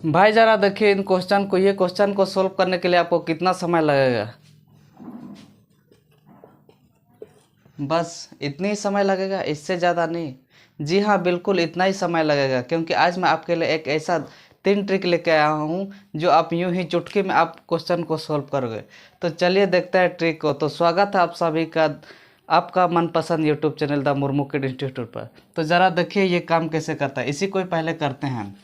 भाई ज़रा देखिए इन क्वेश्चन को, ये क्वेश्चन को सोल्व करने के लिए आपको कितना समय लगेगा। बस इतनी ही समय लगेगा, इससे ज़्यादा नहीं। जी हाँ, बिल्कुल इतना ही समय लगेगा, क्योंकि आज मैं आपके लिए एक ऐसा 3 ट्रिक लेके आया हूँ जो आप यूं ही चुटकी में आप क्वेश्चन को सोल्व करोगे। तो चलिए देखते हैं ट्रिक को। तो स्वागत है आप सभी का आपका मनपसंद YouTube channel the Murmu kid institute पर। तो ज़रा देखिए ये काम कैसे करता है, इसी को ही पहले करते हैं।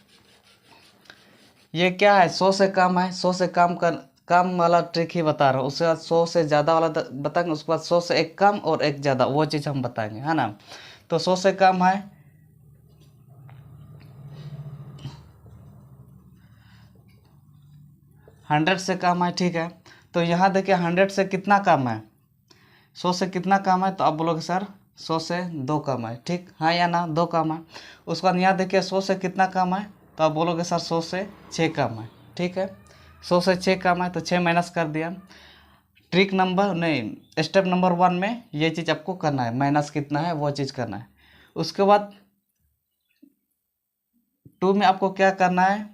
ये क्या है, 100 से कम है, 100 से कम वाला ट्रिक ही बता रहा हूँ। उसके बाद 100 से ज़्यादा वाला बताएंगे, उसके बाद 100 से एक कम और एक ज़्यादा, वो चीज़ हम बताएंगे, है ना। तो 100 से कम है 100 से कम है, ठीक है। तो यहाँ देखिए 100 से कितना कम है, 100 से कितना कम है, तो आप बोलोगे सर 100 से 2 कम है, ठीक, हाँ या ना, 2 कम है। उसके बाद यहाँ देखिए 100 से कितना कम है, तो आप बोलोगे सर 100 से 6 कम है, ठीक है। 100 से 6 कम है तो 6 माइनस कर दिया। ट्रिक नंबर नहीं, स्टेप नंबर 1 में ये चीज़ आपको करना है, माइनस कितना है वो चीज़ करना है। उसके बाद 2 में आपको क्या करना है,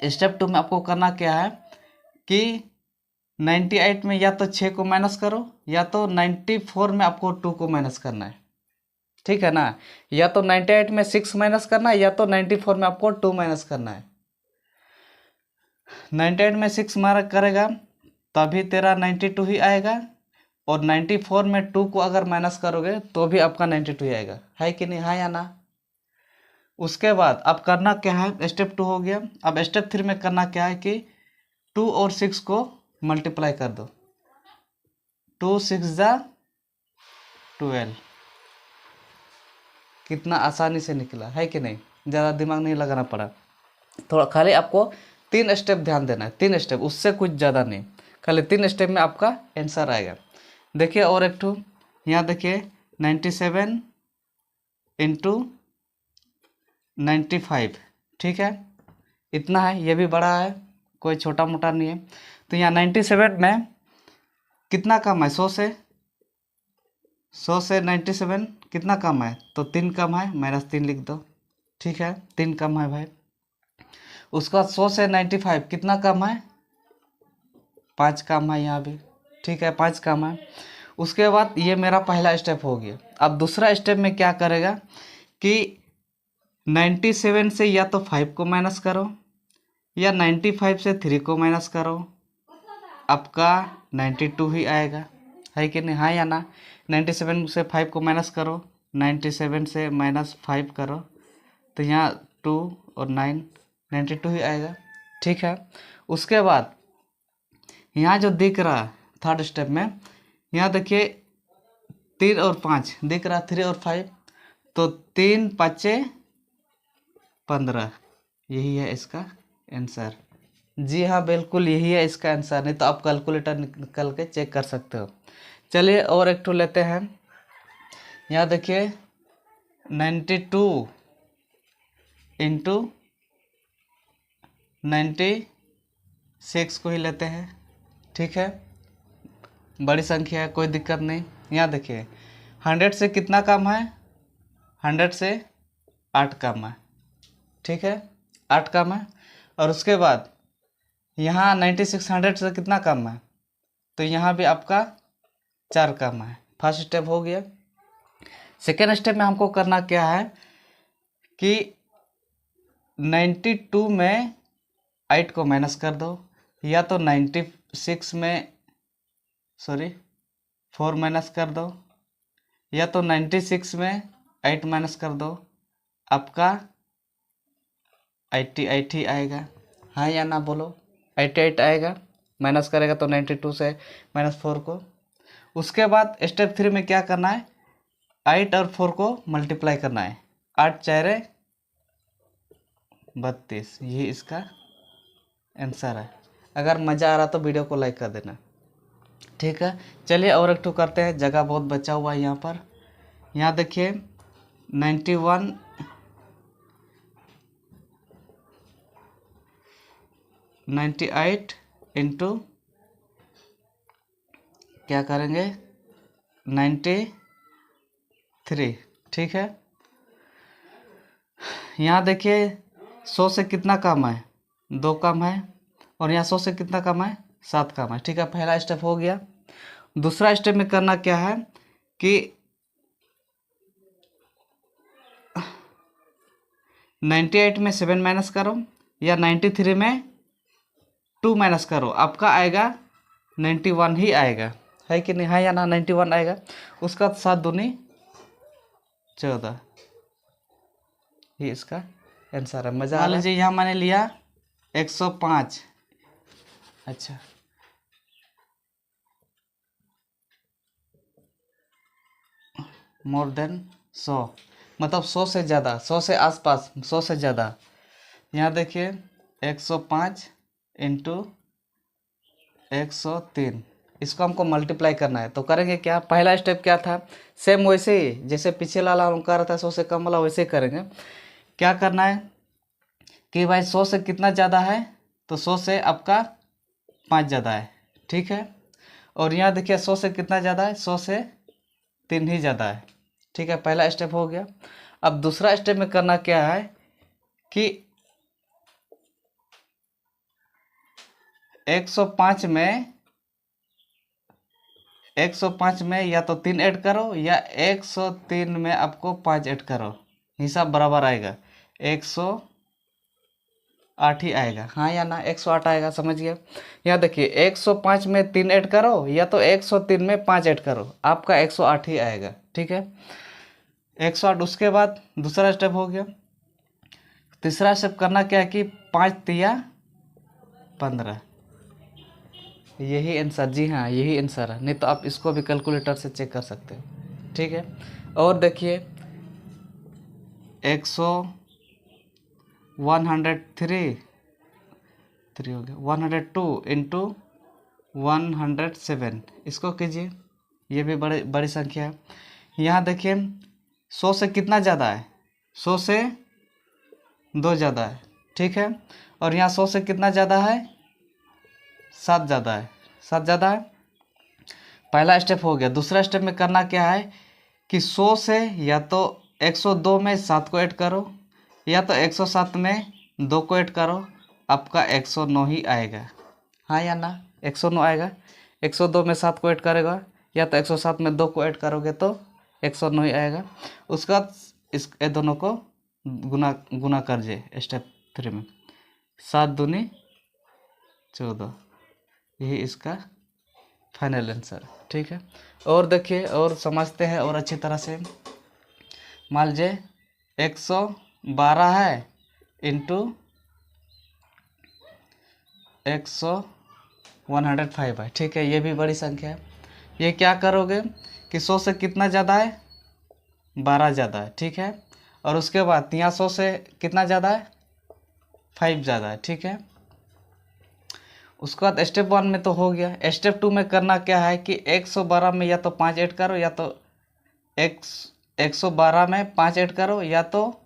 स्टेप 2 में आपको करना क्या है कि 98 में या तो 6 को माइनस करो, या तो 94 में आपको 2 को माइनस करना है, ठीक है ना। या तो 98 में 6 माइनस करना है, या तो 94 में आपको 2 माइनस करना है। 98 में 6 मार्क करेगा तभी तेरा 92 ही आएगा, और 94 में 2 को अगर माइनस करोगे तो भी आपका 92 ही आएगा, है कि नहीं, हाँ या ना। उसके बाद अब करना क्या है, स्टेप 2 हो गया। अब स्टेप 3 में करना क्या है कि 2 और 6 को मल्टीप्लाई कर दो। 2 6 जा 12, कितना आसानी से निकला, है कि नहीं, ज़्यादा दिमाग नहीं लगाना पड़ा। थोड़ा खाली आपको 3 स्टेप ध्यान देना है, 3 स्टेप, उससे कुछ ज़्यादा नहीं, खाली 3 स्टेप में आपका आंसर आएगा। देखिए और एक ठो यहाँ देखिए 97 इंटू 95, ठीक है, इतना है, ये भी बड़ा है, कोई छोटा मोटा नहीं है। तो यहाँ 97 में कितना कम है, 100 से 97 कितना कम है, तो 3 कम है, -3 लिख दो, ठीक है, 3 कम है भाई। उसका 100 से 95 कितना कम है, 5 कम है यहाँ भी, ठीक है, 5 कम है। उसके बाद ये मेरा पहला स्टेप हो गया। अब दूसरा स्टेप में क्या करेगा कि 97 से या तो 5 को माइनस करो, या 95 से 3 को माइनस करो, आपका 92 ही आएगा, है कि नहीं, हाँ या ना। 97 से 5 को माइनस करो, 97 से -5 करो, तो यहाँ 2 और 9 92 ही आएगा, ठीक है। उसके बाद यहाँ जो दिख रहा है थर्ड स्टेप में, यहाँ देखिए 3 और 5 दिख रहा, 3 और 5, तो 3 5 15, यही है इसका आंसर। जी हाँ, बिल्कुल यही है इसका आंसर, नहीं तो आप कैलकुलेटर निकल के चेक कर सकते हो। चलिए और एक ठो लेते हैं। यहाँ देखिए 92 इंटू 96 को ही लेते हैं, ठीक है, बड़ी संख्या है, कोई दिक्कत नहीं। यहाँ देखिए 100 से कितना कम है, 100 से 8 कम है, ठीक है, 8 कम है। और उसके बाद यहाँ 96 100 से कितना कम है, तो यहाँ भी आपका 4 कम है। फर्स्ट स्टेप हो गया। सेकेंड स्टेप में हमको करना क्या है कि 92 में 8 को माइनस कर दो, या तो 96 में 4 माइनस कर दो, या तो 96 में 8 माइनस कर दो, आपका 88 ही आएगा, हाँ या ना बोलो, 88 आएगा। माइनस करेगा तो 92 से -4 को। उसके बाद स्टेप 3 में क्या करना है, 8 और 4 को मल्टीप्लाई करना है, 8 4 32, ये इसका आंसर है। अगर मज़ा आ रहा तो वीडियो को लाइक कर देना, ठीक है। चलिए और एक ठो करते हैं, जगह बहुत बचा हुआ है यहाँ पर। यहाँ देखिए 91 98 इंटू क्या करेंगे 93, ठीक है। यहाँ देखिए 100 से कितना कम है, 2 कम है, और यहाँ 100 से कितना कम है, 7 कम है। ठीक है, पहला स्टेप हो गया। दूसरा स्टेप में करना क्या है कि 98 में 7 माइनस करो या 93 में 2 माइनस करो, आपका आएगा 91 ही आएगा, है कि नहीं, है या ना, 91 आएगा। उसका 7 दूनी 14, ये इसका आंसर है। मजा आ लीजिए, यहाँ मैंने लिया 105। अच्छा, मोर देन 100 मतलब 100 से ज़्यादा, 100 से आसपास, 100 से ज़्यादा। यहाँ देखिए 105 इंटू 103, इसको हमको मल्टीप्लाई करना है। तो करेंगे क्या, पहला स्टेप क्या था, सेम वैसे ही जैसे पीछे वाला हम कर रहा था 100 से कम वाला, वैसे ही करेंगे। क्या करना है कि भाई 100 से कितना ज़्यादा है, तो 100 से आपका 5 ज़्यादा है। ठीक है, और यहाँ देखिए 100 से कितना ज़्यादा है, 100 से 3 ही ज़्यादा है। ठीक है, पहला स्टेप हो गया। अब दूसरा स्टेप में करना क्या है कि 105 में या तो 3 ऐड करो या 103 में आपको 5 ऐड करो, हिसाब बराबर आएगा, 108 ही आएगा। हाँ या ना, 108 आएगा, समझ गया। यहाँ देखिए 105 में 3 ऐड करो या तो 103 में 5 ऐड करो, आपका 108 ही आएगा। ठीक है, 108। उसके बाद दूसरा स्टेप हो गया। तीसरा स्टेप करना क्या है कि 5 तिया 15, यही आंसर, जी हाँ यही आंसर है, नहीं तो आप इसको भी कैलकुलेटर से चेक कर सकते हो। ठीक है, और देखिए 103 हो गया, 102 इंटू 107, इसको कीजिए, ये भी बड़ी संख्या है। यहाँ देखिए 100 से कितना ज़्यादा है, 100 से 2 ज़्यादा है। ठीक है, और यहाँ 100 से कितना ज़्यादा है, 7 ज़्यादा है, 7 ज़्यादा है। पहला स्टेप हो गया। दूसरा स्टेप में करना क्या है कि 100 से या तो 102 में 7 को ऐड करो या तो 107 में 2 को ऐड करो, आपका 109 ही आएगा। हाँ या ना, 109 आएगा। 102 में 7 को ऐड करेगा या तो 107 में 2 को ऐड करोगे तो 109 ही आएगा। उसका इस दोनों को गुना करजे स्टेप 3 में, 7 दूनी 14, यही इसका फाइनल आंसर। ठीक है, और देखिए और समझते हैं और अच्छी तरह से। मान लीजिए 112 है इंटू 105 है। ठीक है, ये भी बड़ी संख्या है। ये क्या करोगे कि 100 से कितना ज़्यादा है, 12 ज़्यादा है। ठीक है, और उसके बाद यहाँ 100 से कितना ज़्यादा है, 5 ज़्यादा है। ठीक है, उसके बाद स्टेप 1 में तो हो गया। स्टेप 2 में करना क्या है कि 112 में या तो 5 ऐड करो या तो 112 में 5 ऐड करो या तो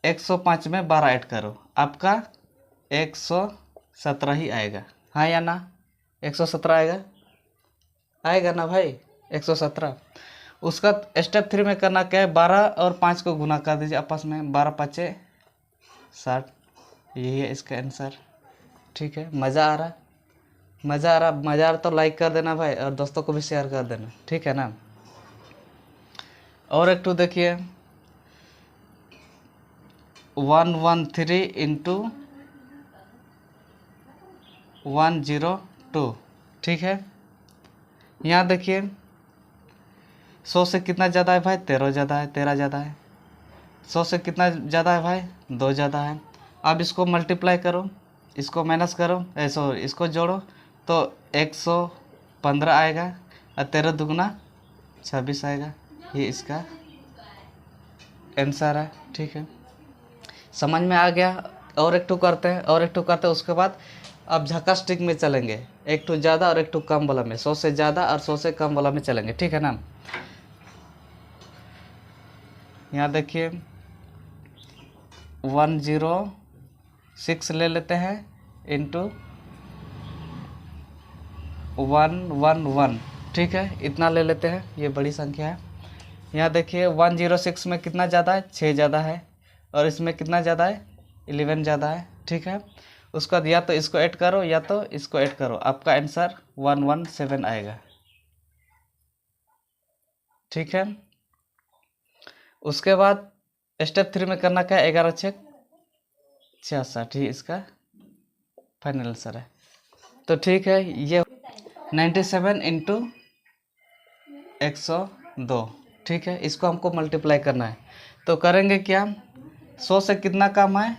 105 में 12 ऐड करो, आपका 117 ही आएगा। हाँ या ना, 117 आएगा, आएगा ना भाई, 117। उसका स्टेप 3 में करना क्या है, 12 और 5 को गुना कर दीजिए आपस में, 12 5 60, यही है इसका आंसर। ठीक है, मज़ा आ रहा तो लाइक कर देना भाई, और दोस्तों को भी शेयर कर देना। ठीक है ना, और एक तो देखिए 113 इंटू 102। ठीक है, यहाँ देखिए 100 से कितना ज़्यादा है भाई, 13 ज़्यादा है, 13 ज़्यादा है। 100 से कितना ज़्यादा है भाई, 2 ज़्यादा है। अब इसको मल्टीप्लाई करो, इसको माइनस करो, सॉरी इसको जोड़ो तो 115 आएगा, और 13 दुगुना 26 आएगा, ये इसका आंसर है। ठीक है, समझ में आ गया। और एक टू करते हैं, उसके बाद अब झक्का स्टिक में चलेंगे, एक टू ज़्यादा और एक टू कम वाला में, 100 से ज़्यादा और 100 से कम वाला में चलेंगे। ठीक है ना, यहाँ देखिए 106 ले लेते हैं इंटू 111। ठीक है, इतना ले लेते हैं, ये बड़ी संख्या है। यहाँ देखिए 106 में कितना ज़्यादा है, 6 ज़्यादा है, और इसमें कितना ज़्यादा है, 11 ज़्यादा है, ठीक है। उसके बाद या तो इसको ऐड करो या तो इसको ऐड करो, आपका आंसर 117 आएगा, ठीक है। उसके बाद स्टेप 3 में करना क्या है, 11 छेक 66, ही इसका फाइनल आंसर है। तो ठीक है, ये 97 इंटू 102, ठीक है। इसको हमको मल्टीप्लाई करना है, तो करेंगे क्या, 100 से कितना कम है,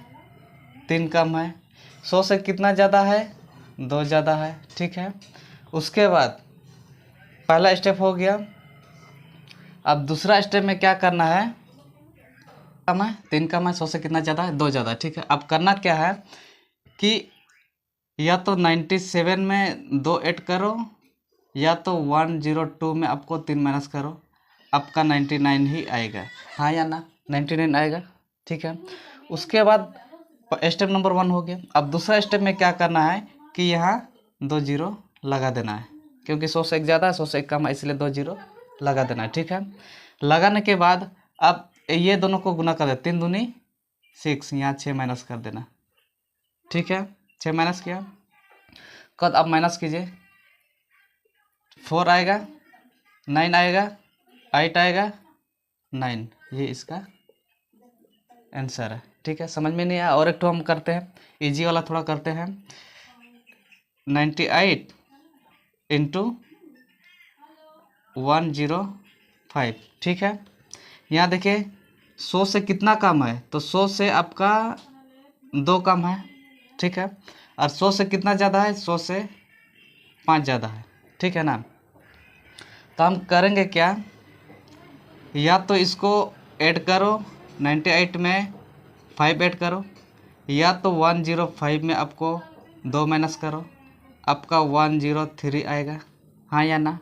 3 कम है, 100 से कितना ज़्यादा है, 2 ज़्यादा है, ठीक है। उसके बाद पहला स्टेप हो गया। अब दूसरा स्टेप में क्या करना है, कम है 3 कम है, 100 से कितना ज़्यादा है, 2 ज़्यादा, ठीक है। अब करना क्या है कि या तो 97 में 2 ऐड करो या तो 102 में आपको 3 माइनस करो, आपका 99 ही आएगा, हाँ या ना, 99 आएगा, ठीक है। उसके बाद स्टेप नंबर 1 हो गया। अब दूसरा स्टेप में क्या करना है कि यहाँ 2 जीरो लगा देना है, क्योंकि 100 से एक ज़्यादा है, 100 से एक कम है, इसलिए 2 जीरो लगा देना है, ठीक है। लगाने के बाद अब ये दोनों को गुना कर दे, 3 दूनी 6, यहाँ 6 माइनस कर देना, ठीक है। 6 माइनस किया, कद अब माइनस कीजिए, 4 आएगा, 9 आएगा, 8 आएगा, 9, ये इसका आंसर है, ठीक है। समझ में नहीं आया, और एक तो हम करते हैं, इजी वाला थोड़ा करते हैं। 98 इंटू 105, ठीक है। यहाँ देखिए 100 से कितना कम है, तो 100 से आपका 2 कम है, ठीक है। और 100 से कितना ज़्यादा है, 100 से 5 ज़्यादा है, ठीक है ना। तो हम करेंगे क्या, या तो इसको ऐड करो, 98 में 5 ऐड करो, या तो 105 में आपको 2 माइनस करो, आपका 103 आएगा, हाँ या ना।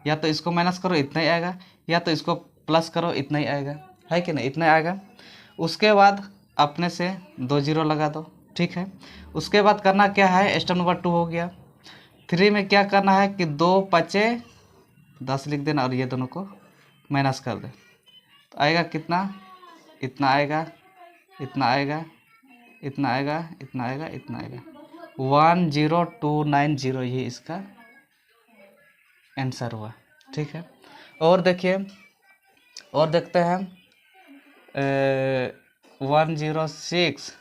या तो इसको माइनस करो, इतना ही आएगा, या तो इसको प्लस करो, इतना ही आएगा, है कि नहीं, इतना ही आएगा। उसके बाद अपने से 2 जीरो लगा दो, ठीक है। उसके बाद करना क्या है, स्टेप नंबर 2 हो गया। 3 में क्या करना है कि 2 5 10 लिख देना और ये दोनों को माइनस कर दे, तो आएगा कितना, इतना आएगा, इतना आएगा, इतना आएगा, इतना आएगा, इतना आएगा, 10290, ये इसका आंसर हुआ, ठीक है। और देखिए, और देखते हैं 106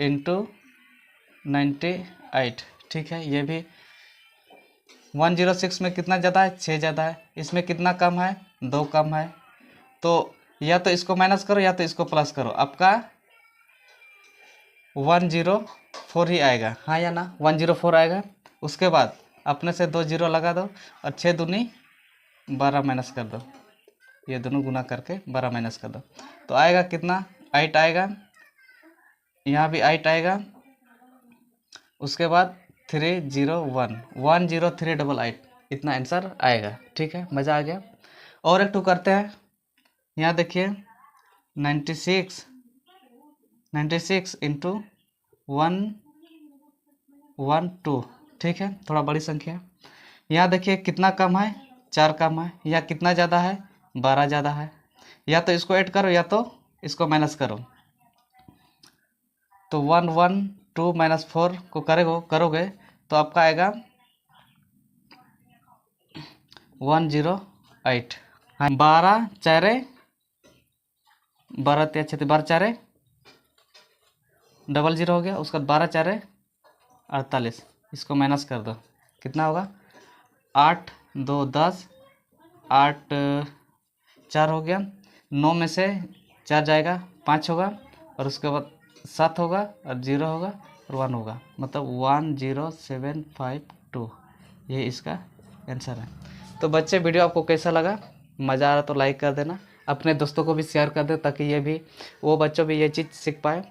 इंटू 98, ठीक है। ये भी 106 में कितना ज़्यादा है, 6 ज़्यादा है, इसमें कितना कम है, 2 कम है, तो या तो इसको माइनस करो या तो इसको प्लस करो, आपका 104 ही आएगा, हाँ या ना, 104 आएगा। उसके बाद अपने से 2 जीरो लगा दो और 6 दूनी 12 माइनस कर दो, ये दोनों गुना करके 12 माइनस कर दो, तो आएगा कितना, 8 आएगा, यहाँ भी 8 आएगा। उसके बाद 301 10388, इतना आंसर आएगा, ठीक है। मज़ा आ गया। और एक टू करते हैं, यहाँ देखिए 96 इंटू 112, ठीक है, थोड़ा बड़ी संख्या। यहाँ देखिए कितना कम है, 4 कम है, या कितना ज़्यादा है, 12 ज़्यादा है, या तो इसको ऐड करो या तो इसको माइनस करो, तो 112 माइनस 4 को करोगे तो आपका आएगा 108, हाँ, 12 चारे 12 6 12 चारे 00 हो गया। उसका 12 चारे 48, इसको माइनस कर दो, कितना होगा, 8 2 10, 8 4 हो गया, 9 में से 4 जाएगा, 5 होगा, और उसके बाद 7 होगा और 0 होगा और 1 होगा, मतलब 10752, ये इसका आंसर है। तो बच्चे, वीडियो आपको कैसा लगा, मज़ा आ रहा तो लाइक कर देना, अपने दोस्तों को भी शेयर कर दे, ताकि ये भी, वो बच्चों भी ये चीज़ सीख पाए।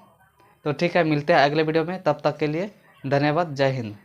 तो ठीक है, मिलते हैं अगले वीडियो में, तब तक के लिए धन्यवाद, जय हिंद।